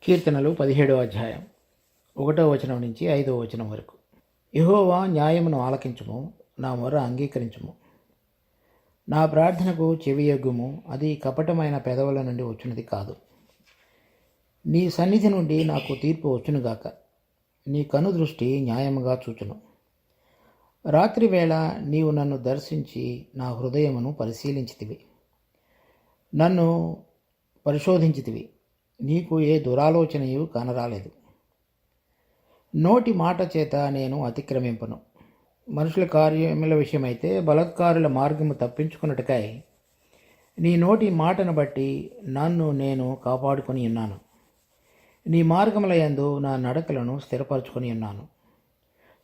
కీర్తనలు 17వ అధ్యాయం 1వ వచనం నుంచి 5వ వచనం వరకు. యెహోవా న్యాయమును ఆలకించుము, నా మొర అంగీకరించుము. నా ప్రార్థనకు చెవియొగ్గుము, అది కపటమైన పెదవుల నుండి వచ్చినది కాదు. నీ సన్నిధి నుండి నాకు తీర్పు వచ్చునుగాక, నీ కను దృష్టి న్యాయముగా చూచును. రాత్రి వేళ నీవు నన్ను దర్శించి నా హృదయమును పరిశీలించితివి, నన్ను పరిశోధించితివి. నీకు ఏ దురాలోచనయు కానరాలేదు. నోటి మాట చేత నేను అతిక్రమింపను. మనుషుల కార్యముల విషయమైతే బలాత్కారుల మార్గము తప్పించుకున్నట్టుకై నీ నోటి మాటను బట్టి నన్ను నేను కాపాడుకొని ఉన్నాను. నీ మార్గముల యందు నా నడకలను స్థిరపరచుకొని ఉన్నాను.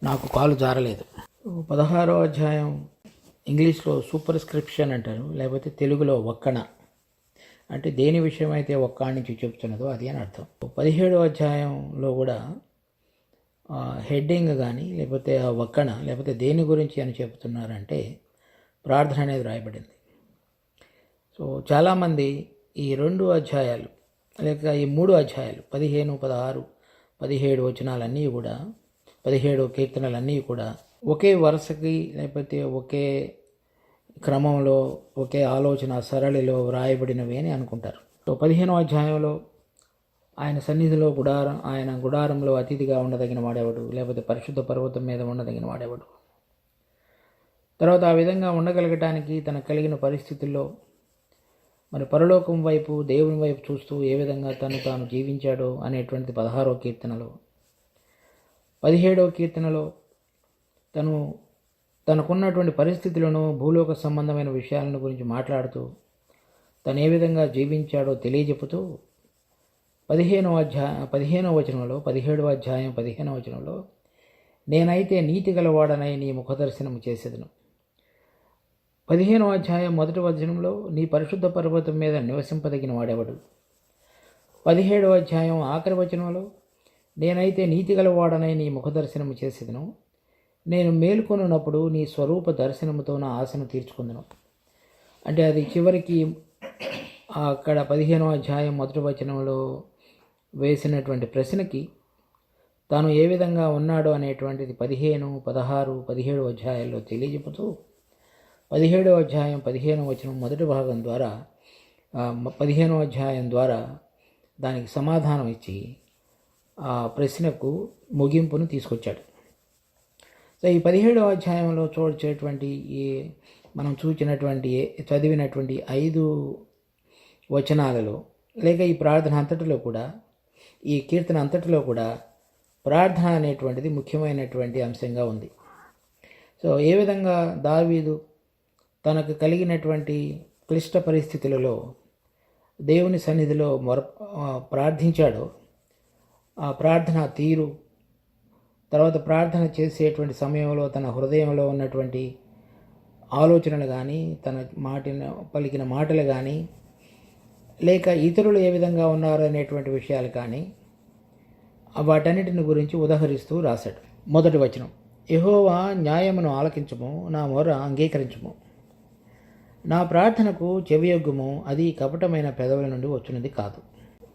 నాకు కాలు జారలేదు. 16వ అధ్యాయం ఇంగ్లీష్లో సూపర్స్క్రిప్షన్ అంటారు, లేకపోతే తెలుగులో ఒక్కణ. అంటే దేని విషయం అయితే ఒక్క నుంచి చెప్తున్నదో అది అని అర్థం. 17వ అధ్యాయంలో కూడా హెడ్డింగ్ కానీ లేకపోతే ఆ ఒక్కణ లేకపోతే దేని గురించి అని చెప్తున్నారంటే ప్రార్థన అనేది రాయబడింది. సో చాలామంది ఈ 2 అధ్యాయాలు లేక ఈ 3 అధ్యాయాలు 15, 16, 17 వచనాలన్నీ కూడా 17 కీర్తనలన్నీ కూడా ఒకే వరుసకి లేకపోతే ఒకే క్రమంలో ఒకే ఆలోచన సరళిలో వ్రాయబడినవి అని అనుకుంటారు. సో 15వ అధ్యాయంలో ఆయన సన్నిధిలో ఆయన గుడారంలో అతిథిగా ఉండదగిన వాడేవాడు, లేకపోతే పరిశుద్ధ పర్వతం మీద ఉండదగిన వాడేవాడు. తర్వాత ఆ విధంగా ఉండగలగటానికి తనకు కలిగిన పరిస్థితుల్లో మరి పరలోకం వైపు దేవుని వైపు చూస్తూ ఏ విధంగా తాను జీవించాడో అనేటువంటిది 16వ కీర్తనలో. 17వ కీర్తనలో తనకున్నటువంటి పరిస్థితులను భూలోక సంబంధమైన విషయాలను గురించి మాట్లాడుతూ తను ఏ విధంగా జీవించాడో తెలియజెప్పుతూ 15వ వచనంలో 17వ అధ్యాయం 15వ వచనంలో నేనైతే నీతి గలవాడనై నీ ముఖదర్శనము చేసేదను. 15వ అధ్యాయం 1వ వచనంలో నీ పరిశుద్ధ పర్వతం మీద నివసింపదగిన వాడెవడు. 17వ అధ్యాయం ఆఖరి వచనంలో నేనైతే నీతి గలవాడనై నీ ముఖదర్శనము చేసేదను. నేను మేలుకొనున్నప్పుడు నీ స్వరూప దర్శనముతో నా ఆశను తీర్చుకుందును. అంటే అది చివరికి అక్కడ 15వ అధ్యాయం 1వ వచనంలో వేసినటువంటి ప్రశ్నకి తాను ఏ విధంగా ఉన్నాడో అనేటువంటిది 15, 16, 17 అధ్యాయాల్లో తెలియజెప్పుతూ 17వ అధ్యాయం 15వ వచనం మొదటి భాగం ద్వారా 15వ అధ్యాయం ద్వారా దానికి సమాధానం ఇచ్చి ఆ ప్రశ్నకు ముగింపును తీసుకొచ్చాడు. సో ఈ 17వ అధ్యాయంలో చూడేటువంటి మనం చదివినటువంటి 5 వచనాలలో లేక ఈ ప్రార్థన అంతటిలో కూడా ఈ కీర్తన అంతటిలో కూడా ప్రార్థన అనేటువంటిది ముఖ్యమైనటువంటి అంశంగా ఉంది. సో ఏ విధంగా దావీదు తనకు కలిగినటువంటి క్లిష్ట పరిస్థితులలో దేవుని సన్నిధిలో ప్రార్థించాడో ఆ ప్రార్థన తీరు, తర్వాత ప్రార్థన చేసేటువంటి సమయంలో తన హృదయంలో ఉన్నటువంటి ఆలోచనలు కానీ తన పలికిన మాటలు కానీ లేక ఇతరులు ఏ విధంగా ఉన్నారు అనేటువంటి విషయాలు కానీ వాటన్నిటిని గురించి ఉదహరిస్తూ రాశాడు. మొదటి వచనం, యెహోవా న్యాయమును ఆలకించుము, నా మొర అంగీకరించుము. నా ప్రార్థనకు చెవియొగ్గుము, అది కపటమైన పెదవుల నుండి వచ్చినది కాదు.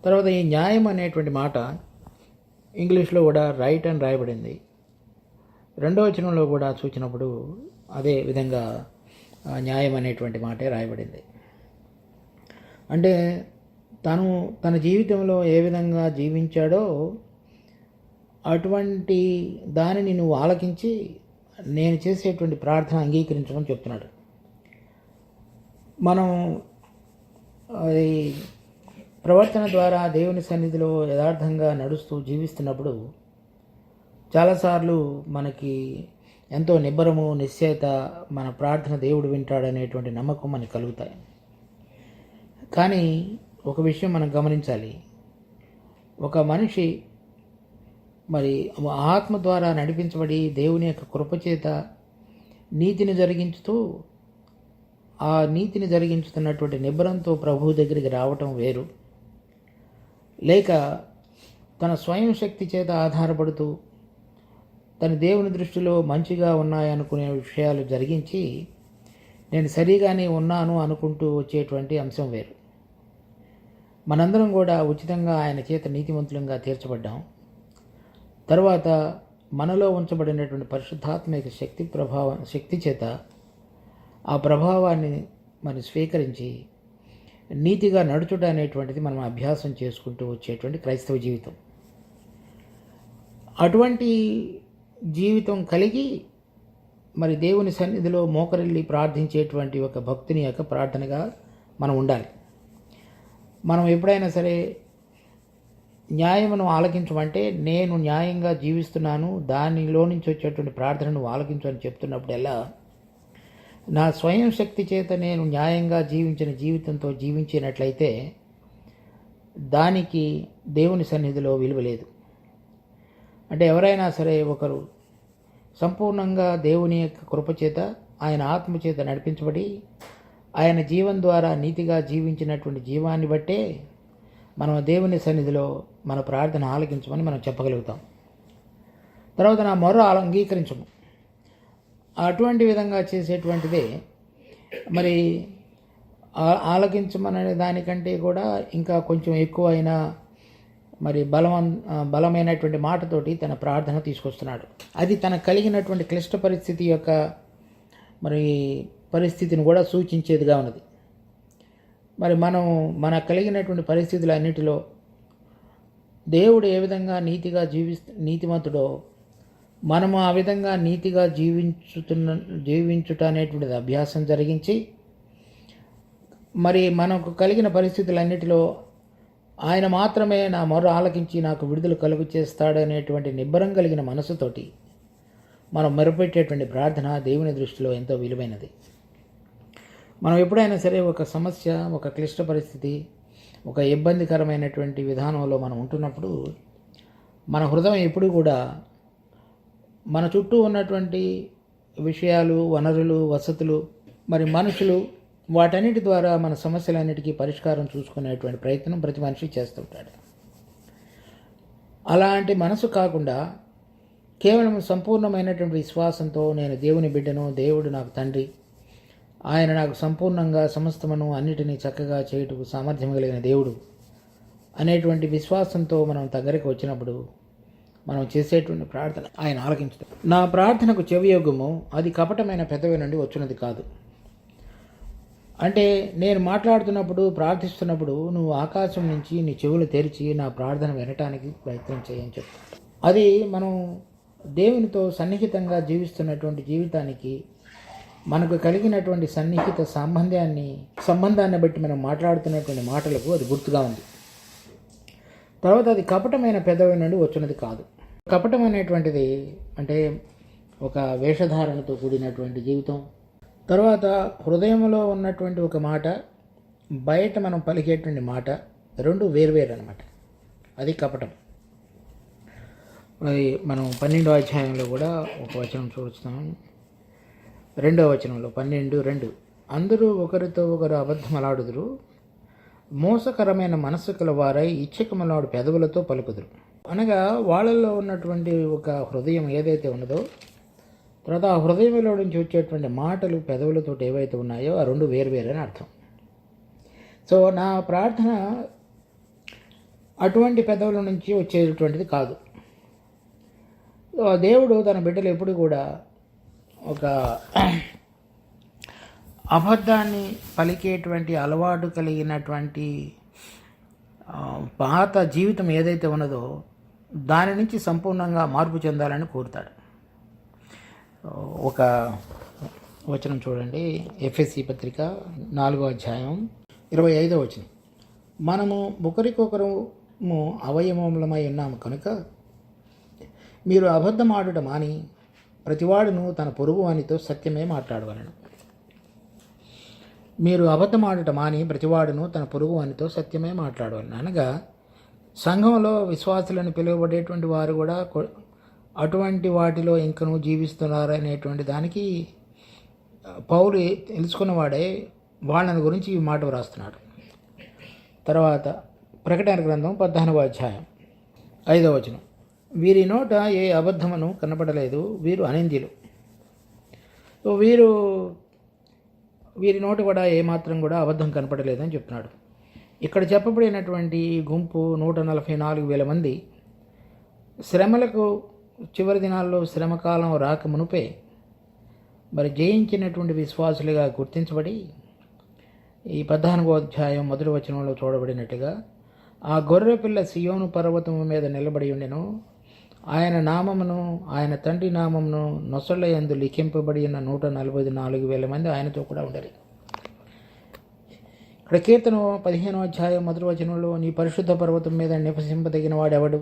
తర్వాత ఈ న్యాయం అనేటువంటి మాట ఇంగ్లీష్లో కూడా రైట్ అని రాయబడింది. 2వ వచనంలో కూడా చూసినప్పుడు అదే విధంగా న్యాయం అనేటువంటి మాటే రాయబడింది. అంటే తన జీవితంలో ఏ విధంగా జీవించాడో అటువంటి దానిని నువ్వు ఆలకించి నేను చేసేటువంటి ప్రార్థన అంగీకరించమని చెప్తున్నాడు. మనం ఈ ప్రవర్తన ద్వారా దేవుని సన్నిధిలో యథార్థంగా నడుస్తూ జీవిస్తున్నప్పుడు చాలాసార్లు మనకి ఎంతో నిబ్బరము, నిశ్చయత, మన ప్రార్థన దేవుడు వింటాడనేటువంటి నమ్మకం మనకు కలుగుతాయి. కానీ ఒక విషయం మనం గమనించాలి, ఒక మనిషి మరి ఆత్మ ద్వారా నడిపించబడి దేవుని యొక్క కృపచేత నీతిని జరిగించుతూ ఆ నీతిని జరిగించుతున్నటువంటి నిబ్బరంతో ప్రభువు దగ్గరికి రావటం వేరు, లేక తన స్వయం శక్తి చేత ఆధారపడుతూ తన దేవుని దృష్టిలో మంచిగా ఉన్నాయనుకునే విషయాలు జరిగించి నేను సరిగానే ఉన్నాను అనుకుంటూ వచ్చేటువంటి అంశం వేరు. మనందరం కూడా ఉచితంగా ఆయన చేత నీతిమంతులంగా తీర్చబడ్డాం. తరువాత మనలో ఉంచబడినటువంటి పరిశుద్ధాత్మిక శక్తి చేత ఆ ప్రభావాన్ని మరి స్వీకరించి నీతిగా నడుచుట అనేటువంటిది మనం అభ్యాసం చేసుకుంటూ వచ్చేటువంటి క్రైస్తవ జీవితం. అటువంటి జీవితం కలిగి మరి దేవుని సన్నిధిలో మోకరిల్లి ప్రార్థించేటువంటి ఒక భక్తుని యొక్క ప్రార్థనగా మనం ఉండాలి. మనం ఎప్పుడైనా సరే న్యాయమును ఆలకించమంటే నేను న్యాయంగా జీవిస్తున్నాను, దానిలో నుంచి వచ్చేటువంటి ప్రార్థనను ఆలకించు అని చెప్తున్నప్పుడల్లా నా స్వయం శక్తి చేత నేను న్యాయంగా జీవించిన జీవితంతో జీవించినట్లయితే దానికి దేవుని సన్నిధిలో విలువ లేదు. అంటే ఎవరైనా సరే ఒకరు సంపూర్ణంగా దేవుని యొక్క కృపచేత ఆయన ఆత్మచేత నడిపించబడి ఆయన జీవం ద్వారా నీతిగా జీవించినటువంటి జీవాన్ని బట్టే మనం దేవుని సన్నిధిలో మన ప్రార్థన ఆలకించమని మనం చెప్పగలుగుతాం. తర్వాత నా మొర అంగీకరించము, అటువంటి విధంగా చేసేటువంటిదే మరి ఆలకించమనే దానికంటే కూడా ఇంకా కొంచెం ఎక్కువైన మరి బలమైనటువంటి మాటతోటి తన ప్రార్థన తీసుకొస్తున్నాడు. అది తనకు కలిగినటువంటి క్లిష్ట పరిస్థితి యొక్క మరి పరిస్థితిని కూడా సూచించేదిగా ఉన్నది. మరి మనం మనకు కలిగినటువంటి పరిస్థితులన్నిటిలో దేవుడు ఏ విధంగా నీతిగా నీతిమంతుడో మనము ఆ విధంగా నీతిగా జీవించుట అనేటువంటిది అభ్యాసం జరిగించి మరి మనకు కలిగిన పరిస్థితులన్నిటిలో ఆయన మాత్రమే నా మొర ఆలకించి నాకు విడుదల కలుగు చేస్తాడనేటువంటి నిబ్బరం కలిగిన మనసుతోటి మనం మొరపెట్టేటువంటి ప్రార్థన దేవుని దృష్టిలో ఎంతో విలువైనది. మనం ఎప్పుడైనా సరే ఒక సమస్య, ఒక క్లిష్ట పరిస్థితి, ఒక ఇబ్బందికరమైనటువంటి విధానంలో మనం ఉంటున్నప్పుడు మన హృదయం ఎప్పుడు కూడా మన చుట్టూ ఉన్నటువంటి విషయాలు, వనరులు, వసతులు, మరి మనుషులు, వాటన్నిటి ద్వారా మన సమస్యలన్నిటికీ పరిష్కారం చూసుకునేటువంటి ప్రయత్నం ప్రతి మనిషి చేస్తుంటాడు. అలాంటి మనసు కాకుండా కేవలం సంపూర్ణమైనటువంటి విశ్వాసంతో నేను దేవుని బిడ్డను, దేవుడు నాకు తండ్రి, ఆయన నాకు సంపూర్ణంగా సమస్తమును అన్నిటినీ చక్కగా చేయుటకు సామర్థ్యం కలిగిన దేవుడు అనేటువంటి విశ్వాసంతో మనం దగ్గరికి వచ్చినప్పుడు మనం చేసేటువంటి ప్రార్థన ఆయన ఆలకించడం. నా ప్రార్థనకు చెవియొగ్గుము, అది కపటమైన పెదవి నుండి వచ్చినది కాదు. అంటే నేను మాట్లాడుతున్నప్పుడు, ప్రార్థిస్తున్నప్పుడు నువ్వు ఆకాశం నుంచి నీ చెవులు తెరిచి నా ప్రార్థన వినటానికి ప్రయత్నం చేయని చెప్తాను. అది మనం దేవునితో సన్నిహితంగా జీవిస్తున్నటువంటి జీవితానికి మనకు కలిగినటువంటి సన్నిహిత సంబంధాన్ని బట్టి మనం మాట్లాడుతున్నటువంటి మాటలకు అది గుర్తుగా ఉంది. తర్వాత అది కపటమైన పెదవి నుండి వచ్చినది కాదు. కపటం అనేటువంటిది అంటే ఒక వేషధారణతో కూడినటువంటి జీవితం. తర్వాత హృదయంలో ఉన్నటువంటి ఒక మాట, బయట మనం పలికేటువంటి మాట, రెండు వేర్వేరు అనమాట. అది కపటం. మనం 12వ అధ్యాయంలో కూడా ఒక వచనం చూస్తాం. 2వ వచనంలో 12:2 అందరూ ఒకరితో ఒకరు అబద్ధమలాడుదురు, మోసకరమైన మనస్సు కల వారై ఇచ్చకమలాడు పెదవులతో పలుకుదురు. అనగా వాళ్ళల్లో ఉన్నటువంటి ఒక హృదయం ఏదైతే ఉన్నదో, తర్వాత ఆ హృదయంలో నుంచి వచ్చేటువంటి మాటలు పెదవులతో ఏవైతే ఉన్నాయో ఆ రెండు వేరువేరు అని అర్థం. సో నా ప్రార్థన అటువంటి పెదవుల నుంచి వచ్చేటువంటిది కాదు. దేవుడు తన బిడ్డలు ఎప్పుడు కూడా ఒక అబద్ధాన్ని పలికేటువంటి అలవాటు కలిగినటువంటి పాత జీవితం ఏదైతే ఉన్నదో దాని నుంచి సంపూర్ణంగా మార్పు చెందాలని కోరుతాడు. ఒక వచనం చూడండి, ఎఫెసీ పత్రిక 4వ అధ్యాయం 25వ వచనం. మనము ఒకరికొకరము అవయవములమై ఉన్నాము కనుక మీరు అబద్ధమాడుట మాని ప్రతివాడును తన పొరుగువానితో సత్యమే మాట్లాడవలెను. మీరు అబద్ధమాడుట మాని ప్రతివాడును తన పొరుగువానితో సత్యమే మాట్లాడవలెను. అనగా సంఘంలో విశ్వాసులను పిలువబడేటువంటి వారు కూడా అటువంటి వాటిలో ఇంకనూ జీవిస్తున్నారనేటువంటి దానికి పౌలు తెలుసుకున్నవాడే వాళ్ళని గురించి ఈ మాట వ్రాస్తున్నాడు. తర్వాత ప్రకటన గ్రంథం 15వ అధ్యాయం 5వ వచనం. వీరి నోట ఏ అబద్ధమును కనపడలేదు, వీరు అనింద్యులు. వీరి నోట కూడా ఏమాత్రం కూడా అబద్ధం కనపడలేదని చెప్తున్నాడు. ఇక్కడ చెప్పబడినటువంటి గుంపు 144,000 మంది శ్రమలకు చివరి దినాల్లో శ్రమకాలం రాక మునుపే మరి జయించినటువంటి విశ్వాసులుగా గుర్తించబడి ఈ 14వ అధ్యాయం మొదటి వచనంలో చూడబడినట్టుగా ఆ గొర్రెపిల్ల సియోను పర్వతము మీద నిలబడి ఉండెను. ఆయన నామమును ఆయన తండ్రి నామమును నొసళ్ళ యందు లిఖింపబడి ఉన్న 144,000 మంది ఆయనతో కూడా ఉండరు. ఇక్కడ కీర్తన 15వ అధ్యాయం మొదటి వచనంలో నీ పరిశుద్ధ పర్వతం మీద నివసింపదగిన వాడెవడు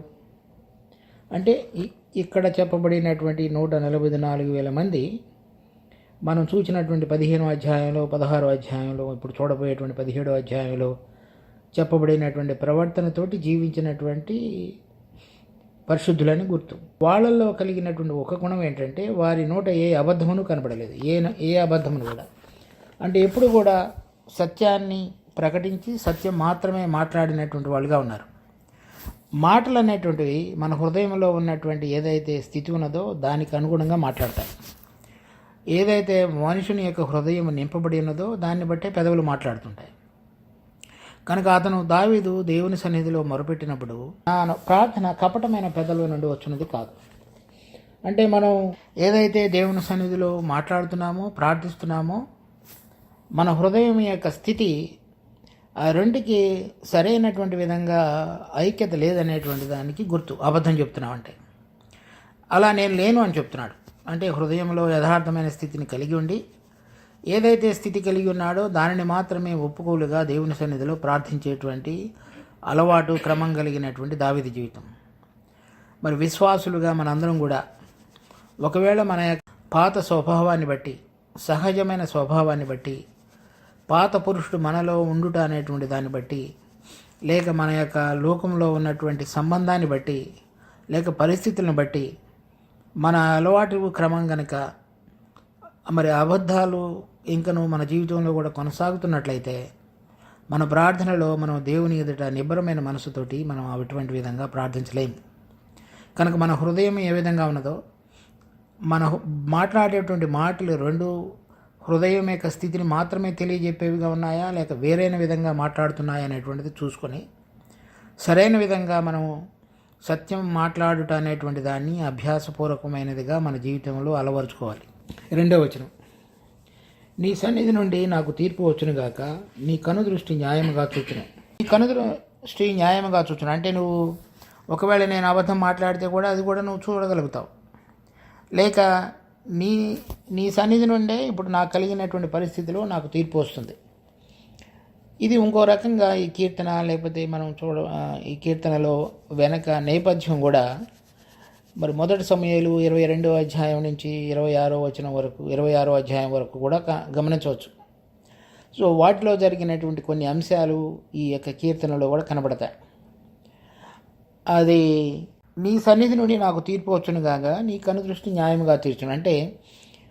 అంటే ఇక్కడ చెప్పబడినటువంటి 144,000 మంది మనం చూసినటువంటి 15వ అధ్యాయంలో 16వ అధ్యాయంలో ఇప్పుడు చూడబోయేటువంటి 17వ అధ్యాయంలో చెప్పబడినటువంటి ప్రవర్తనతోటి జీవించినటువంటి పరిశుద్ధులని గుర్తు. వాళ్ళల్లో కలిగినటువంటి ఒక గుణం ఏంటంటే వారి నోట ఏ అబద్ధమును కనబడలేదు, ఏ అబద్ధమును కూడా. అంటే ఎప్పుడు కూడా సత్యాన్ని ప్రకటించి సత్యం మాత్రమే మాట్లాడినటువంటి వాళ్ళుగా ఉన్నారు. మాటలు అనేటువంటివి మన హృదయంలో ఉన్నటువంటి ఏదైతే స్థితి ఉన్నదో దానికి అనుగుణంగా మాట్లాడతారు. ఏదైతే మనుషుని యొక్క హృదయం నింపబడి ఉన్నదో దాన్ని బట్టే పెదవులు మాట్లాడుతుంటాయి. కనుక అతను దావీదు దేవుని సన్నిధిలో మొరపెట్టినప్పుడు నా ప్రార్థన కపటమైన పెదవుల నుండి వచ్చినది కాదు. అంటే మనం ఏదైతే దేవుని సన్నిధిలో మాట్లాడుతున్నామో ప్రార్థిస్తున్నామో మన హృదయం యొక్క స్థితి ఆ రెండుకి సరైనటువంటి విధంగా ఐక్యత లేదనేటువంటి దానికి గుర్తు. అబద్ధం చెప్తున్నామంటే అలా నేను లేను అని చెప్తున్నాడు. అంటే హృదయంలో యథార్థమైన స్థితిని కలిగి ఉండి ఏదైతే స్థితి కలిగి ఉన్నాడో దానిని మాత్రమే ఒప్పుకోలుగా దేవుని సన్నిధిలో ప్రార్థించేటువంటి అలవాటు క్రమం కలిగినటువంటి దావీదు జీవితం. మరి విశ్వాసులుగా మనందరం కూడా ఒకవేళ మన పాత స్వభావాన్ని బట్టి సహజమైన స్వభావాన్ని బట్టి పాత పురుషుడు మనలో ఉండుట అనేటువంటి దాన్ని బట్టి లేక మన యొక్క లోకంలో ఉన్నటువంటి సంబంధాన్ని బట్టి లేక పరిస్థితులను బట్టి మన అలవాటు క్రమం కనుక మరి అబద్ధాలు ఇంకను మన జీవితంలో కూడా కొనసాగుతున్నట్లయితే మన ప్రార్థనలో మనం దేవుని ఎదుట నిబ్బరమైన మనసుతోటి మనం అటువంటి విధంగా ప్రార్థించలేము. కనుక మన హృదయం ఏ విధంగా ఉన్నదో మన మాట్లాడేటువంటి మాటలు రెండు హృదయం యొక్క స్థితిని మాత్రమే తెలియజెప్పేవిగా ఉన్నాయా లేక వేరైన విధంగా మాట్లాడుతున్నాయా అనేటువంటిది చూసుకొని సరైన విధంగా మనం సత్యం మాట్లాడుట అనేటువంటి దాన్ని అభ్యాసపూర్వకమైనదిగా మన జీవితంలో అలవరుచుకోవాలి. 2వ వచనం నీ సన్నిధి నుండి నాకు తీర్పు వచ్చునుగాక, నీ కనుదృష్టి న్యాయముగా చూచును. నీ కనుదృష్టి న్యాయముగా చూచును అంటే నువ్వు ఒకవేళ నేను అబద్ధం మాట్లాడితే కూడా అది కూడా నువ్వు చూడగలుగుతావు. లేక నీ సన్నిధి నుండే ఇప్పుడు నాకు కలిగినటువంటి పరిస్థితిలో నాకు తీర్పు వస్తుంది. ఇది ఇంకో రకంగా ఈ కీర్తన లేకపోతే మనం ఈ కీర్తనలో వెనక నేపథ్యం కూడా మరి మొదటి సమయాలు 22వ అధ్యాయం నుంచి 26వ వచనం వరకు 26వ అధ్యాయం వరకు కూడా గమనించవచ్చు. సో వాటిలో జరిగినటువంటి కొన్ని అంశాలు ఈ యొక్క కీర్తనలో కూడా కనబడతాయి. అది నీ సన్నిధి నుండి నాకు తీర్పు వచ్చును కాగా నీ కనుదృష్టి న్యాయంగా తీర్చును. అంటే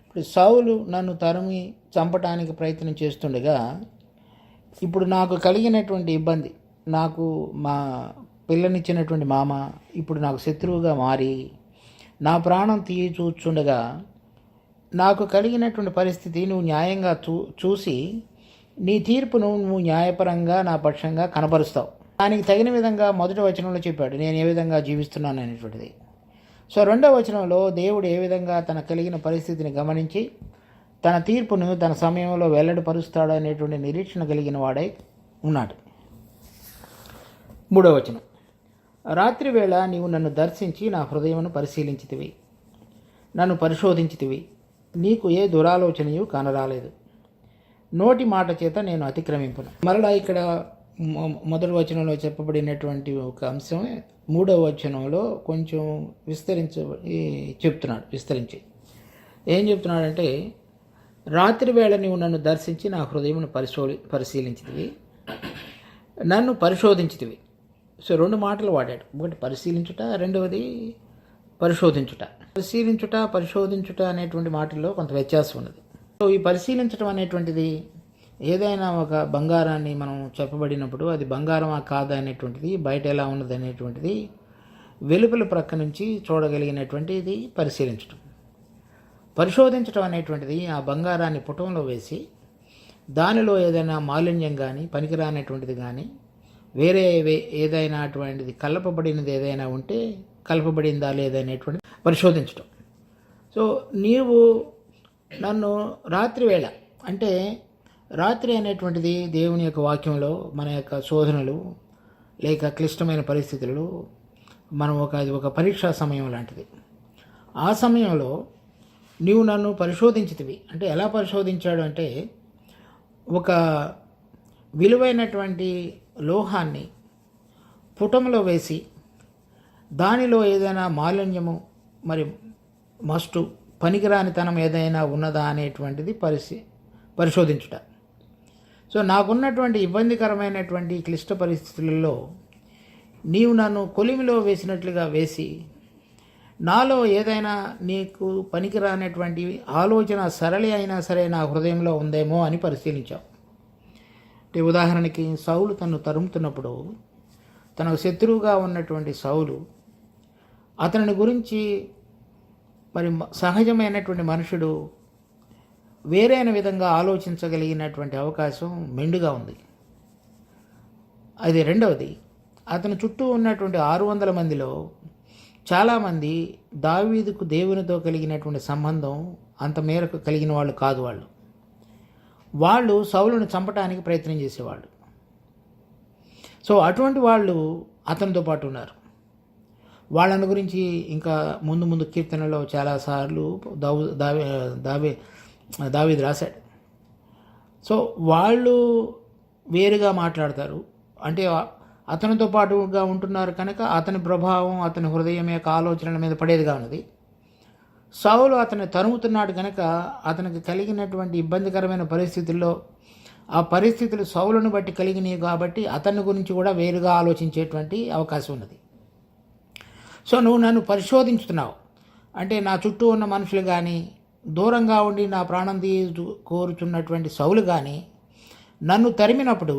ఇప్పుడు సౌలు నన్ను తరిమి చంపడానికి ప్రయత్నం చేస్తుండగా ఇప్పుడు నాకు కలిగినటువంటి ఇబ్బంది, నాకు మా పిల్లనిచ్చినటువంటి మామ ఇప్పుడు నాకు శత్రువుగా మారి నా ప్రాణం తీయి చూచుండగా నాకు కలిగినటువంటి పరిస్థితి నువ్వు న్యాయంగా చూసి నీ తీర్పును నువ్వు న్యాయపరంగా నా పక్షంగా కనబరుస్తావు. దానికి తగిన విధంగా మొదటి వచనంలో చెప్పాడు నేను ఏ విధంగా జీవిస్తున్నాను అనేటువంటిది. సో 2వ వచనంలో దేవుడు ఏ విధంగా తన కలిగిన పరిస్థితిని గమనించి తన తీర్పును తన సమయంలో వెల్లడిపరుస్తాడు అనేటువంటి నిరీక్షణ కలిగిన వాడై ఉన్నాడు. 3వ వచనం రాత్రి వేళ నీవు నన్ను దర్శించి నా హృదయమును పరిశీలించితివి, నన్ను పరిశోధించితివి, నీకు ఏ దురాలోచనయు కానరాలేదు, నోటి మాట చేత నేను అతిక్రమింపును. మరలా ఇక్కడ మొదటి వచనంలో చెప్పబడినటువంటి ఒక అంశం 3వ వచనంలో కొంచెం విస్తరించి ఏం చెప్తున్నాడంటే రాత్రి వేళ నీవు నన్ను దర్శించి నా హృదయమును పరిశీలించితివి, నన్ను పరిశోధించితివి. సో 2 మాటలు వాడాడు. ఒకటి పరిశీలించుట, రెండవది పరిశోధించుట. పరిశోధించుట అనేటువంటి మాటల్లో కొంత వ్యత్యాసం ఉన్నది. సో ఈ పరిశీలించడం అనేటువంటిది ఏదైనా ఒక బంగారాన్ని మనం చెప్పబడినప్పుడు అది బంగారమా కాదా అనేటువంటిది, బయట ఎలా ఉన్నది అనేటువంటిది వెలుపల ప్రక్క నుంచి చూడగలిగినటువంటిది పరిశీలించడం. పరిశోధించడం అనేటువంటిది ఆ బంగారాన్ని పుటంలో వేసి దానిలో ఏదైనా మాలిన్యం కానీ పనికిరానటువంటిది కానీ వేరే ఏదైనా అటువంటిది కలపబడినది ఏదైనా ఉంటే కలపబడిందా లేదనేటువంటి పరిశోధించడం. సో నీవు నన్ను రాత్రి వేళ, అంటే రాత్రి అనేటువంటిది దేవుని యొక్క వాక్యంలో మన యొక్క శోధనలు లేక క్లిష్టమైన పరిస్థితులు మనం అది ఒక పరీక్షా సమయం లాంటిది. ఆ సమయంలో నీవు నన్ను పరిశోధించితివి. అంటే ఎలా పరిశోధించాడు అంటే, ఒక విలువైనటువంటి లోహాన్ని పుటంలో వేసి దానిలో ఏదైనా మాలిన్యము మరి మస్టు పనికిరానితనం ఏదైనా ఉన్నదా అనేటువంటిది పరిశోధించుట. సో నాకున్నటువంటి ఇబ్బందికరమైనటువంటి క్లిష్ట పరిస్థితులలో నీవు నన్ను కొలిమిలో వేసినట్లుగా వేసి నాలో ఏదైనా నీకు పనికిరానటువంటి ఆలోచన సరళి అయినా సరే నా హృదయంలో ఉందేమో అని పరిశీలించావు. అంటే ఉదాహరణకి సౌలు తను తరుముతున్నప్పుడు తనకు శత్రువుగా ఉన్నటువంటి సౌలు అతని గురించి మరి సహజమైనటువంటి మనుషుడు వేరైన విధంగా ఆలోచించగలిగినటువంటి అవకాశం మెండుగా ఉంది. అది రెండవది, అతని చుట్టూ ఉన్నటువంటి 600 మందిలో చాలామంది దావీదుకు దేవునితో కలిగినటువంటి సంబంధం అంత మేరకు కలిగిన వాళ్ళు కాదు. వాళ్ళు సౌలును చంపడానికి ప్రయత్నం చేసేవాళ్ళు. సో అటువంటి వాళ్ళు అతనితో పాటు ఉన్నారు. వాళ్ళని గురించి ఇంకా ముందు కీర్తనలో చాలాసార్లు దావీదు రాశాడు. సో వాళ్ళు వేరుగా మాట్లాడతారు. అంటే అతనితో పాటుగా ఉంటున్నారు కనుక అతని ప్రభావం అతని హృదయం యొక్క ఆలోచనల మీద పడేదిగా ఉన్నది. సౌలు అతన్ని తరుముతున్నాడు కనుక అతనికి కలిగినటువంటి ఇబ్బందికరమైన పరిస్థితుల్లో ఆ పరిస్థితులు సౌలును బట్టి కలిగినాయి కాబట్టి అతని గురించి కూడా వేరుగా ఆలోచించేటువంటి అవకాశం ఉన్నది. సో నువ్వు నన్ను పరిశోధించుతున్నావు. అంటే నా చుట్టూ ఉన్న మనుషులు కానీ, దూరంగా ఉండి నా ప్రాణం కోరుచున్నటువంటి సౌలు కానీ నన్ను తరిమినప్పుడు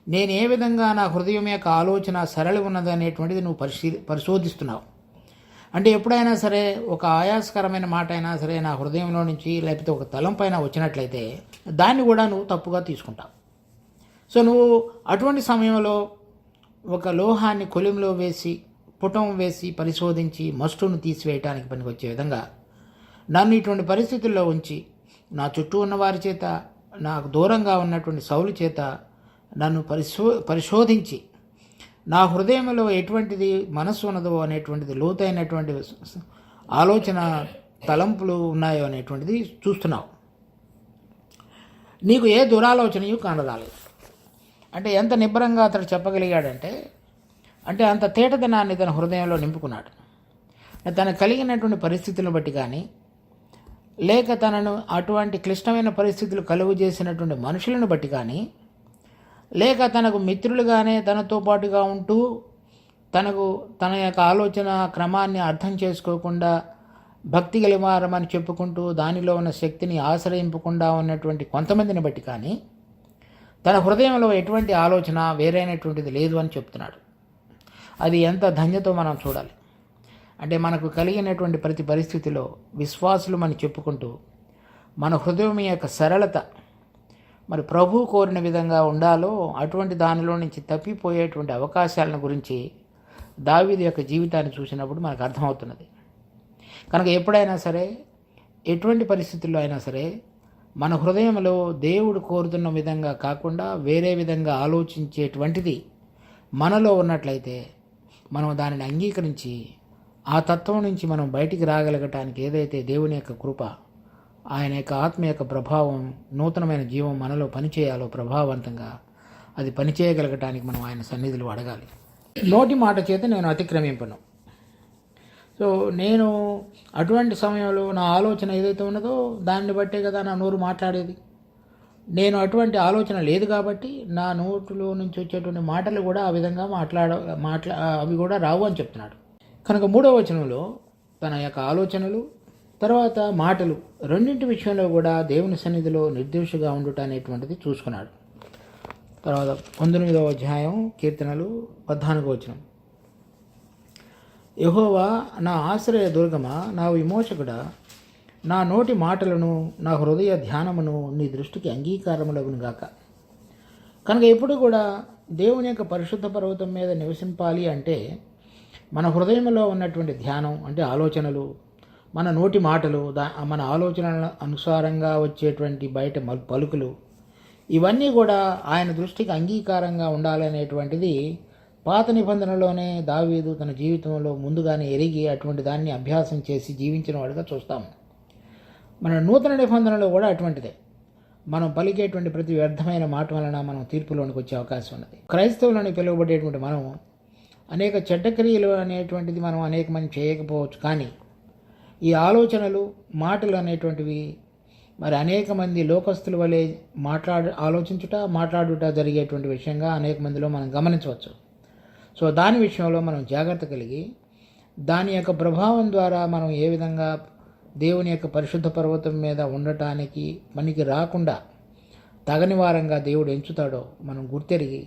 నేను ఏ విధంగా నా హృదయం యొక్క ఆలోచన సరళి ఉన్నది అనేటువంటిది నువ్వు పరిశోధిస్తున్నావు. అంటే ఎప్పుడైనా సరే ఒక ఆయాసకరమైన మాట అయినా సరే నా హృదయంలో నుంచి లేకపోతే ఒక తలంపైన వచ్చినట్లయితే దాన్ని కూడా నువ్వు తప్పుగా తీసుకుంటావు. సో నువ్వు అటువంటి సమయంలో ఒక లోహాన్ని కొలిమిలో వేసి పుటం వేసి పరిశోధించి మస్టును తీసివేయటానికి పనికొచ్చే విధంగా నన్ను ఇటువంటి పరిస్థితుల్లో ఉంచి నా చుట్టూ ఉన్న వారి చేత, నాకు దూరంగా ఉన్నటువంటి సౌలు చేత నన్ను పరిశోధించి నా హృదయంలో ఎటువంటిది మనస్సు ఉన్నదో అనేటువంటిది, లోతైనటువంటి ఆలోచన తలంపులు ఉన్నాయో అనేటువంటిది చూస్తున్నావు. నీకు ఏ దురాలోచనయు కానరాలేదు. అంటే ఎంత నిబ్బరంగా అతడు చెప్పగలిగాడంటే, అంటే అంత తేటదనాన్ని తన హృదయంలో నింపుకున్నాడు. తనకు కలిగినటువంటి పరిస్థితులను బట్టి కానీ, లేక తనను అటువంటి క్లిష్టమైన పరిస్థితులు కలుగు చేసినటువంటి మనుషులను బట్టి కానీ, లేక తనకు మిత్రులుగానే తనతో పాటుగా ఉంటూ తన యొక్క ఆలోచన క్రమాన్ని అర్థం చేసుకోకుండా భక్తి గలివారమని చెప్పుకుంటూ దానిలో ఉన్న శక్తిని ఆశ్రయింపకుండా ఉన్నటువంటి కొంతమందిని బట్టి కానీ తన హృదయంలో ఎటువంటి ఆలోచన వేరైనటువంటిది లేదు అని చెప్తున్నాడు. అది ఎంత ధన్యతో మనం చూడాలి. అంటే మనకు కలిగినటువంటి ప్రతి పరిస్థితిలో విశ్వాసులు అని చెప్పుకుంటూ మన హృదయం యొక్క సరళత మరి ప్రభు కోరిన విధంగా ఉండాలో అటువంటి దానిలో నుంచి తప్పిపోయేటువంటి అవకాశాలను గురించి దావీదు యొక్క జీవితాన్ని చూసినప్పుడు మనకు అర్థమవుతున్నది. కనుక ఎప్పుడైనా సరే, ఎటువంటి పరిస్థితుల్లో అయినా సరే, మన హృదయంలో దేవుడు కోరుతున్న విధంగా కాకుండా వేరే విధంగా ఆలోచించేటువంటిది మనలో ఉన్నట్లయితే మనం దానిని అంగీకరించి ఆ తత్వం నుంచి మనం బయటికి రాగలగటానికి ఏదైతే దేవుని యొక్క కృప, ఆయన యొక్క ఆత్మ యొక్క ప్రభావం, నూతనమైన జీవం మనలో పనిచేయాలో ప్రభావవంతంగా, అది పనిచేయగలగటానికి మనం ఆయన సన్నిధిలో అడగాలి. నోటి మాట చేత నేను అతిక్రమింపను. సో నేను అటువంటి సమయంలో నా ఆలోచన ఏదైతే ఉన్నదో దాన్ని బట్టే కదా నా నోరు మాట్లాడేది. నేను అటువంటి ఆలోచన లేదు కాబట్టి నా నోటిలో నుంచి వచ్చేటువంటి మాటలు కూడా ఆ విధంగా అవి కూడా రావు అని చెప్తున్నాడు. కనుక 3వ వచనంలో తన యొక్క ఆలోచనలు తర్వాత మాటలు రెండింటి విషయంలో కూడా దేవుని సన్నిధిలో నిర్దోషిగా ఉండుట అనేటువంటిది చూసుకున్నాడు. తర్వాత 19వ అధ్యాయం కీర్తనలు 14వ వచనం. యెహోవా నా ఆశ్రయ దుర్గమా, నా విమోచకుడా, నా నోటి మాటలను నా హృదయ ధ్యానమును నీ దృష్టికి అంగీకారములగును గాక. కనుక ఎప్పుడు కూడా దేవుని యొక్క పరిశుద్ధ పర్వతం మీద నివసింపాలి అంటే మన హృదయంలో ఉన్నటువంటి ధ్యానం అంటే ఆలోచనలు, మన నోటి మాటలు, మన ఆలోచనల అనుసారంగా వచ్చేటువంటి బయట పలుకులు, ఇవన్నీ కూడా ఆయన దృష్టికి అంగీకారంగా ఉండాలనేటువంటిది పాత నిబంధనలోనే దావీదు తన జీవితంలో ముందుగానే ఎరిగి అటువంటి దాన్ని అభ్యాసం చేసి జీవించిన వాడుగా చూస్తాము. మన నూతన నిబంధనలో కూడా అటువంటిదే. మనం పలికేటువంటి ప్రతి వ్యర్థమైన మాట వలన మనం తీర్పులోనికి వచ్చే అవకాశం ఉన్నది. క్రైస్తవులని పిలువబడేటువంటి మనం అనేక చెడ్డ క్రియలు అనేటువంటిది మనం అనేక మంది చేయకపోవచ్చు, కానీ ఈ ఆలోచనలు, మాటలు అనేటువంటివి మరి అనేక మంది లోకస్తుల వలె మాట్లాడుట జరిగేటువంటి విషయంగా అనేక మందిలో మనం గమనించవచ్చు. సో దాని విషయంలో మనం జాగ్రత్త కలిగి దాని యొక్క ప్రభావం ద్వారా మనం ఏ విధంగా దేవుని యొక్క పరిశుద్ధ పర్వతం మీద ఉండటానికి మనకి రాకుండా తగని వారంగా దేవుడు ఎంచుతాడో మనం గుర్తెరిగి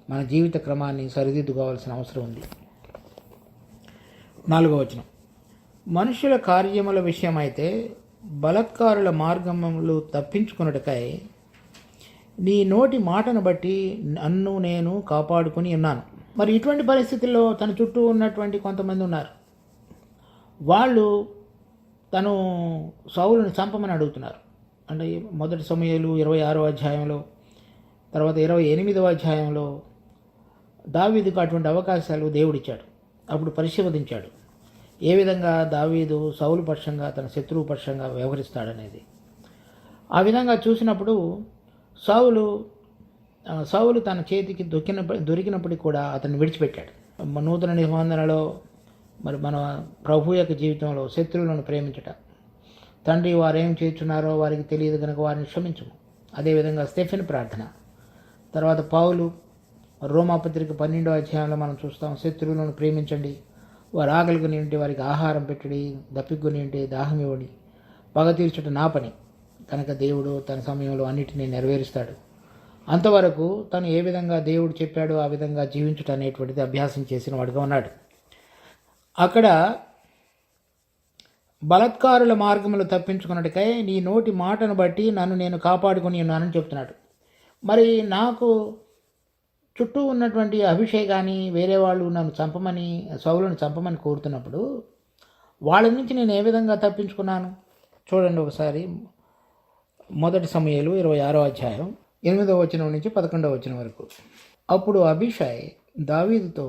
మన జీవిత క్రమాన్ని సరిదిద్దుకోవాల్సిన అవసరం ఉంది. 4వ వచనం, మనుషుల కార్యముల విషయమైతే బలత్కారుల మార్గములు తప్పించుకొనుటకై నీ నోటి మాటను బట్టి నన్ను నేను కాపాడుకుని ఉన్నాను. మరి ఇటువంటి పరిస్థితుల్లో తన చుట్టూ ఉన్నటువంటి కొంతమంది ఉన్నారు. వాళ్ళు తను సౌలుని చంపమని అడుగుతున్నారు. అంటే 1 సమూయేలు 26వ అధ్యాయంలో, తర్వాత 28వ అధ్యాయంలో దావీదుకు అటువంటి అవకాశాలు దేవుడిచ్చాడు. అప్పుడు పరిశోధించాడు ఏ విధంగా దావీదు సౌలు పక్షంగా తన శత్రువు పక్షంగా వ్యవహరిస్తాడనేది. ఆ విధంగా చూసినప్పుడు సౌలు తన చేతికి దొరికినప్పటికీ కూడా అతన్ని విడిచిపెట్టాడు. నూతన నిబంధనలో మరి మన ప్రభు యొక్క జీవితంలో శత్రువులను ప్రేమించట, తండ్రి వారేం చేస్తున్నారో వారికి తెలియదు కనుక వారిని క్షమించము. అదేవిధంగా స్టెఫెన్ ప్రార్థన, తర్వాత పౌలు రోమాపత్రిక 12వ అధ్యాయంలో మనం చూస్తాం, శత్రువులను ప్రేమించండి, వారు ఆకలికొని ఉంటే వారికి ఆహారం పెట్టడి, దప్పికొని ఉంటే దాహం ఇవ్వండి, పగ తీర్చుట నా పని కనుక దేవుడు తన సమయంలో అన్నిటినీ నెరవేరుస్తాడు. అంతవరకు తను ఏ విధంగా దేవుడు చెప్పాడో ఆ విధంగా జీవించుట అనేటువంటిది అభ్యాసం చేసిన వాడుగా ఉన్నాడు. అక్కడ బలత్కారుల మార్గములు తప్పించుకున్నట్టుకై నీ నోటి మాటను బట్టి నన్ను నేను కాపాడుకుని ఉన్నానని చెప్తున్నాడు. మరి నాకు చుట్టూ ఉన్నటువంటి అభిషేక్ కానీ వేరే వాళ్ళు నన్ను సౌలుని చంపమని కోరుతున్నప్పుడు వాళ్ళ నుంచి నేను ఏ విధంగా తప్పించుకున్నాను చూడండి ఒకసారి. 1 సమూయేలు 26వ అధ్యాయం 8వ వచనం నుంచి 11వ వచనం వరకు. అప్పుడు అబీషై దావీదుతో,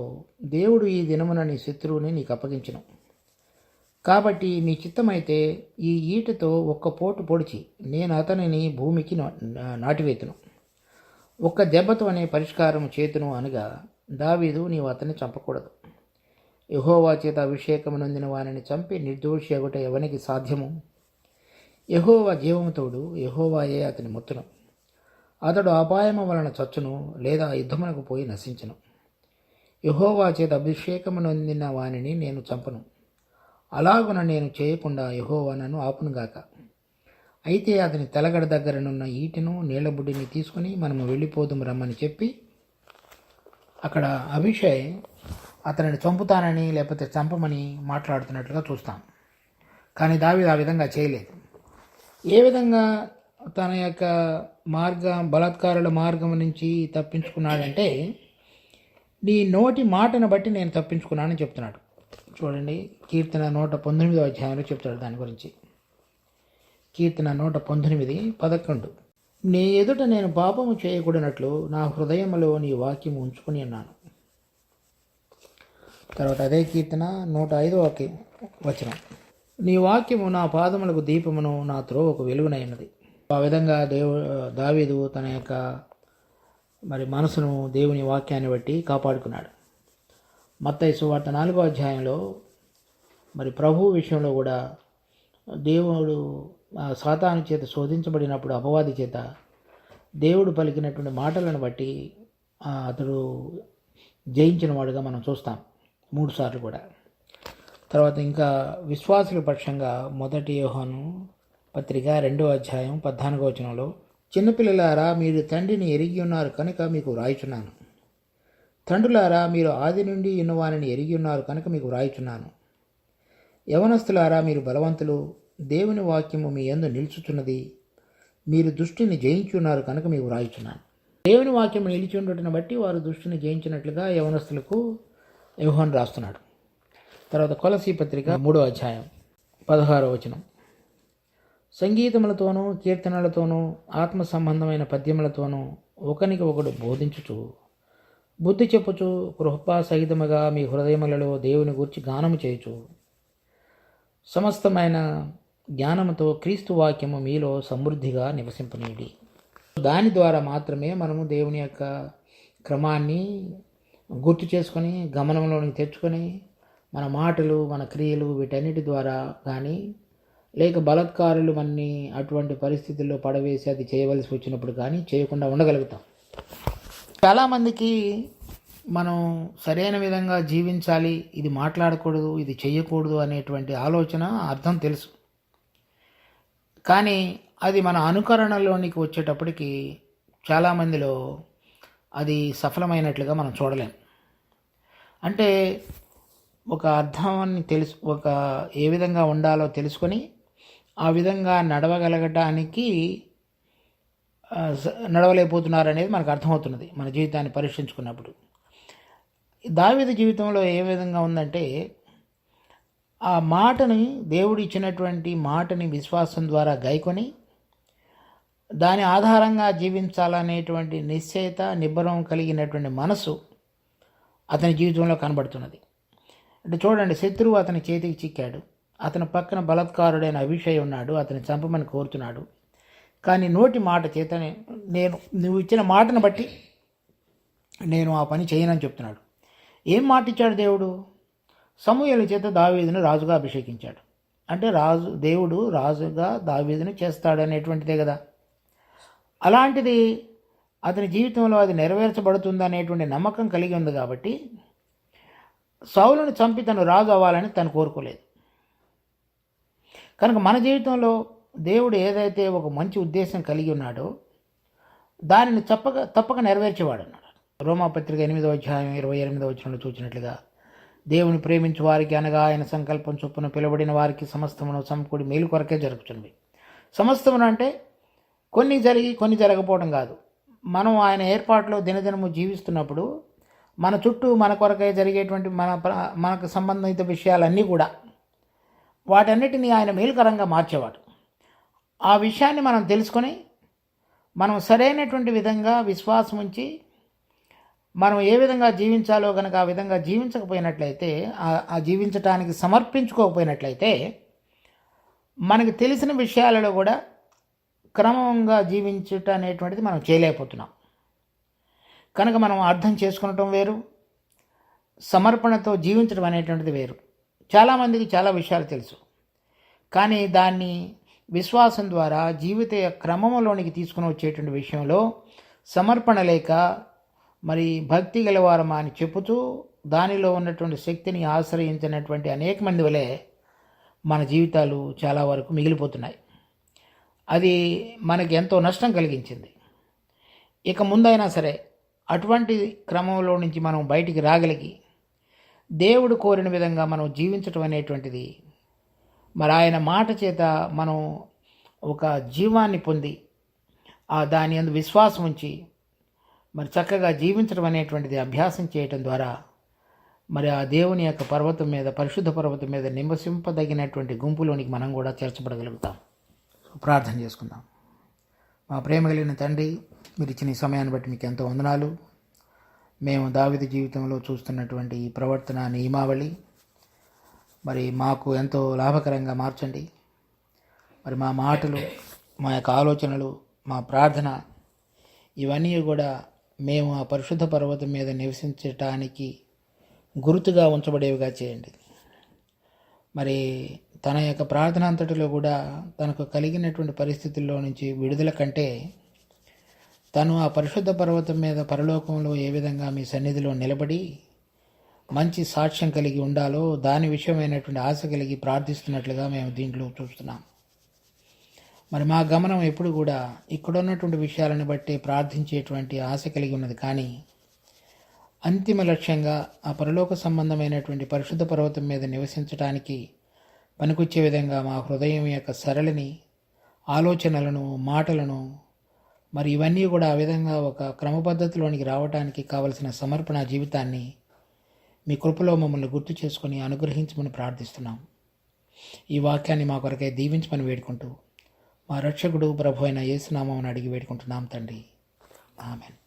దేవుడు ఈ దినమున నీ శత్రువుని నీకు అప్పగించును, కాబట్టి నీ చిత్తమైతే ఈ ఈటతో ఒక్క పోటు పొడిచి నేను అతనిని భూమికి నాటివేతును, ఒక్క దెబ్బతో అనే పరిష్కారం చేతును అనగా, దావీదు నీవు అతన్ని చంపకూడదు, యెహోవా చేత అభిషేకము నొందిన వారిని చంపి నిర్దోషి అగుట ఎవనికి సాధ్యము? యెహోవా జీవముతోడు, యెహోవాయే అతని మొత్తును, అతడు అపాయము వలన చచ్చును లేదా యుద్ధమునకు పోయి నశించును. యెహోవా చేత అభిషేకము నొందిన వానిని నేను చంపను, అలాగున నేను చేయకుండా యెహోవా నన్ను ఆపునుగాక. అయితే అతని తలగడ దగ్గరనున్న ఈటెను నీళ్లబుడ్డిని తీసుకుని మనము వెళ్ళిపోదుము రమ్మని చెప్పి అక్కడ అభిషై అతనిని చంపుతానని లేకపోతే చంపమని మాట్లాడుతున్నట్లుగా చూస్తాం. కానీ దావీదు ఆ విధంగా చేయలేదు. ఏ విధంగా తన యొక్క బలాత్కారుల మార్గం నుంచి తప్పించుకున్నాడంటే నీ నోటి మాటను బట్టి నేను తప్పించుకున్నానని చెప్తున్నాడు. చూడండి, కీర్తన 119వ అధ్యాయంలో చెప్తాడు దాని గురించి. కీర్తన 119:11, నీ ఎదుట నేను పాపము చేయకూడనట్లు నా హృదయంలో నీ వాక్యం ఉంచుకుని ఉన్నాను. తర్వాత అదే కీర్తన 105వ వచనం, నీ వాక్యము నా పాదములకు దీపమును నా త్రోవకు వెలుగునైనది. ఆ విధంగా దావీదు తన యొక్క మనసును దేవుని వాక్యాన్ని బట్టి కాపాడుకున్నాడు. మత్తయి సువార్త 4వ అధ్యాయంలో ప్రభు విషయంలో కూడా దేవుడు సాతాను చేత శోధించబడినప్పుడు అపవాది చేత దేవుడు పలికినటువంటి మాటలను బట్టి అతడు జయించిన వాడుగా మనం చూస్తాం 3 సార్లు కూడా. తర్వాత ఇంకా విశ్వాసుల పక్షంగా 1 యోహాను పత్రిక 2వ అధ్యాయం 14వ వచనంలో, చిన్నపిల్లలారా మీరు తండ్రిని ఎరిగి ఉన్నారు కనుక మీకు వ్రాయుచున్నాను, తండ్రులారా మీరు ఆది నుండి ఉన్నవారిని ఎరిగి ఉన్నారు కనుక మీకు వ్రాయుచున్నాను, యవనస్తులారా మీరు బలవంతులు, దేవుని వాక్యము మీ యందు నిలుచుచున్నది, మీరు దుష్టిని జయించున్నారు కనుక మీకు వ్రాయుచున్నాను. దేవుని వాక్యం నిలిచి ఉండటం బట్టి వారు దృష్టిని జయించినట్లుగా యవనస్తులకు యోహాను రాస్తున్నాడు. తర్వాత కొలసీ పత్రిక 3వ అధ్యాయం 16వ వచనం. సంగీతములతోనూ కీర్తనలతోనూ ఆత్మ సంబంధమైన పద్యములతోనూ ఒకనికి ఒకడు బోధించుచు బుద్ధి చెప్పుచు కృపా సహితముగా మీ హృదయములలో దేవుని గూర్చి గానము చేయుచు సమస్తమైన జ్ఞానముతో క్రీస్తు వాక్యము మీలో సమృద్ధిగా నివసింపనీయుడి. దాని ద్వారా మాత్రమే మనము దేవుని యొక్క క్రమాన్ని గుర్తు చేసుకొని గమనంలోనికి తెచ్చుకొని మన మాటలు మన క్రియలు వీటన్నిటి ద్వారా కానీ లేక బలత్కారులు మనని అటువంటి పరిస్థితుల్లో పడవేసి అది చేయవలసి వచ్చినప్పుడు కానీ చేయకుండా ఉండగలుగుతాం. చాలామందికి మనం సరైన విధంగా జీవించాలి, ఇది మాట్లాడకూడదు, ఇది చేయకూడదు అనేటువంటి ఆలోచన అర్థం తెలుసు. కానీ అది మన అనుకరణలోనికి వచ్చేటప్పటికి చాలామందిలో అది సఫలమైనట్లుగా మనం చూడలేం. అంటే ఒక అర్థాన్ని ఏ విధంగా ఉండాలో తెలుసుకొని ఆ విధంగా నడవగలగటానికి నడవలేకపోతున్నారు అనేది మనకు అర్థమవుతున్నది మన జీవితాన్ని పరీక్షించుకున్నప్పుడు. దావీదు జీవితంలో ఏ విధంగా ఉందంటే, ఆ మాటని దేవుడు ఇచ్చినటువంటి మాటని విశ్వాసం ద్వారా గైకొని దాని ఆధారంగా జీవించాలనేటువంటి నిశ్చయత నిబ్బరం కలిగినటువంటి మనసు అతని జీవితంలో కనబడుతున్నది. అంటే చూడండి, శత్రువు అతని చేతికి చిక్కాడు, అతని పక్కన బలత్కారుడైన అభిషేక్ ఉన్నాడు, అతని చంపమని కోరుతున్నాడు. కానీ నోటి మాట చేతనే నువ్వు ఇచ్చిన మాటను బట్టి నేను ఆ పని చేయనని చెప్తున్నాడు. ఏం మాట ఇచ్చాడు దేవుడు? సమూయేలు చేత దావీదును రాజుగా అభిషేకించాడు. అంటే దేవుడు రాజుగా దావీదును చేస్తాడనేటువంటిదే కదా. అలాంటిది అతని జీవితంలో అది నెరవేర్చబడుతుందనేటువంటి నమ్మకం కలిగి ఉంది కాబట్టి సౌలును చంపి తను రాజు అవ్వాలని తను కోరుకోలేదు. కనుక మన జీవితంలో దేవుడు ఏదైతే ఒక మంచి ఉద్దేశం కలిగి ఉన్నాడో దానిని తప్పక నెరవేర్చేవాడు అన్నాడు. రోమాపత్రిక 8వ అధ్యాయం 28వ వచనంలో చూసినట్లుగా, దేవుని ప్రేమించు వారికి అనగా ఆయన సంకల్పం చొప్పున పిలువబడిన వారికి సమస్తమును సమకూడి మేలు కొరకే జరుగుతుంది. సమస్తమును అంటే కొన్ని జరిగి కొన్ని జరగకపోవడం కాదు. మనం ఆయన ఏర్పాటులో దినదినము జీవిస్తున్నప్పుడు మన చుట్టూ మన కొరకై జరిగేటువంటి మనకు సంబంధిత విషయాలన్నీ కూడా వాటన్నిటినీ ఆయన మేలుకరంగా మార్చేవాడు. ఆ విషయాన్ని మనం తెలుసుకొని మనం సరైనటువంటి విధంగా విశ్వాసం ఉంచి మనం ఏ విధంగా జీవించాలో కనుక ఆ విధంగా జీవించకపోయినట్లయితే, ఆ జీవించటానికి సమర్పించుకోకపోయినట్లయితే మనకు తెలిసిన విషయాలలో కూడా క్రమంగా జీవించుట అనేటువంటిది మనం చేయలేకపోతున్నాం. కనుక మనం అర్థం చేసుకునటం వేరు, సమర్పణతో జీవించడం అనేటువంటిది వేరు. చాలామందికి చాలా విషయాలు తెలుసు, కానీ దాన్ని విశ్వాసం ద్వారా జీవిత క్రమంలోనికి తీసుకుని వచ్చేటువంటి విషయంలో సమర్పణ లేక మరి భక్తి గలవారమా అని చెప్పుతూ దానిలో ఉన్నటువంటి శక్తిని ఆశ్రయించినటువంటి అనేక మంది వలె మన జీవితాలు చాలా వరకు మిగిలిపోతున్నాయి. అది మనకి ఎంతో నష్టం కలిగించింది. ఇక ముందైనా సరే అటువంటి క్రమంలో నుంచి మనం బయటికి రాగలిగి దేవుడు కోరిన విధంగా మనం జీవించటం అనేటువంటిది, మరి ఆయన మాట చేత మనం ఒక జీవాన్ని పొంది దాని యందు విశ్వాసం ఉంచి మరి చక్కగా జీవించడం అనేటువంటిది అభ్యాసం చేయటం ద్వారా మరి ఆ దేవుని యొక్క పర్వతం మీద, పరిశుద్ధ పర్వతం మీద నివసింపదగినటువంటి గుంపులోనికి మనం కూడా చేర్చబడగలుగుతాం. ప్రార్థన చేసుకుందాం. మా ప్రేమ కలిగిన తండ్రి, మీరు ఇచ్చిన ఈ సమయాన్ని బట్టి మీకు ఎంతో వందనాలు. మేము దావీదు జీవితంలో చూస్తున్నటువంటి ఈ ప్రవర్తన నియమావళి మరి మాకు ఎంతో లాభకరంగా మార్చండి. మరి మా మాటలు, మా యొక్క ఆలోచనలు, మా ప్రార్థన ఇవన్నీ కూడా మేము ఆ పరిశుద్ధ పర్వతం మీద నివసించటానికి గుర్తుగా ఉంచబడేవిగా చేయండి. మరి తన యొక్క ప్రార్థన అంతటిలో కూడా తనకు కలిగినటువంటి పరిస్థితుల్లో నుంచి విడుదల కంటే తను ఆ పరిశుద్ధ పర్వతం మీద పరలోకంలో ఏ విధంగా మీ సన్నిధిలో నిలబడి మంచి సాక్ష్యం కలిగి ఉండాలో దాని విషయమైనటువంటి ఆశ కలిగి ప్రార్థిస్తున్నట్లుగా మేము దీంట్లో చూస్తున్నాం. మరి మా గమనం ఎప్పుడు కూడా ఇక్కడ ఉన్నటువంటి విషయాలను బట్టి ప్రార్థించేటువంటి ఆశ కలిగి ఉన్నది. కానీ అంతిమ లక్ష్యంగా ఆ పరలోక సంబంధమైనటువంటి పరిశుద్ధ పర్వతం మీద నివసించడానికి పనికొచ్చే విధంగా మా హృదయం యొక్క సరళిని, ఆలోచనలను, మాటలను మరి ఇవన్నీ కూడా ఆ విధంగా ఒక క్రమ పద్ధతిలోనికి రావడానికి కావలసిన సమర్పణ జీవితాన్ని మీ కృపలో మమ్మల్ని గుర్తు చేసుకొని అనుగ్రహించమని ప్రార్థిస్తున్నాం. ఈ వాక్యాన్ని మా కొరకే దీవించమని వేడుకుంటూ మా రక్షకుడు ప్రభు అయిన యేసునామమున అడిగి వేడుకుంటున్నాం తండ్రి. ఆమెన్.